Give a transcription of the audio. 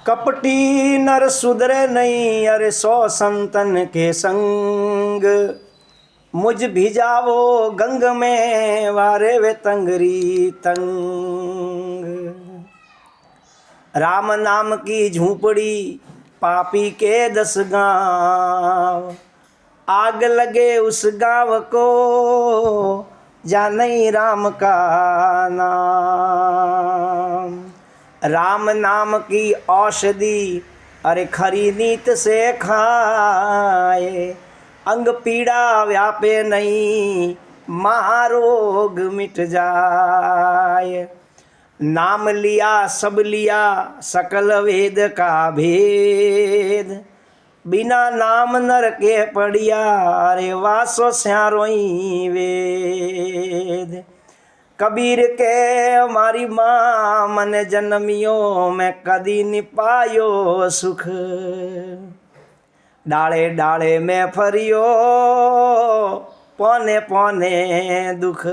कपटी नर सुधरे नहीं, अरे 100 संतन के संग। मुझ भिजावो गंग में, वारे वे तंगरी तंग। राम नाम की झूपड़ी, पापी के 10 गाँव। आग लगे उस गाँव को, जाने राम का नाम। राम नाम की औषधि, अरे खरी नीत से खाए। अंग पीड़ा व्यापे नहीं, महारोग मिट जाए। नाम लिया सब लिया, सकल वेद का भेद। बिना नाम नर के पड़िया, अरे वासो स्यारोई वेद। कबीर के मारी माँ मने जन्मियो, मैं कदी नि पायो सुख। डाले डाले में फरियो, पौने पौने दुख।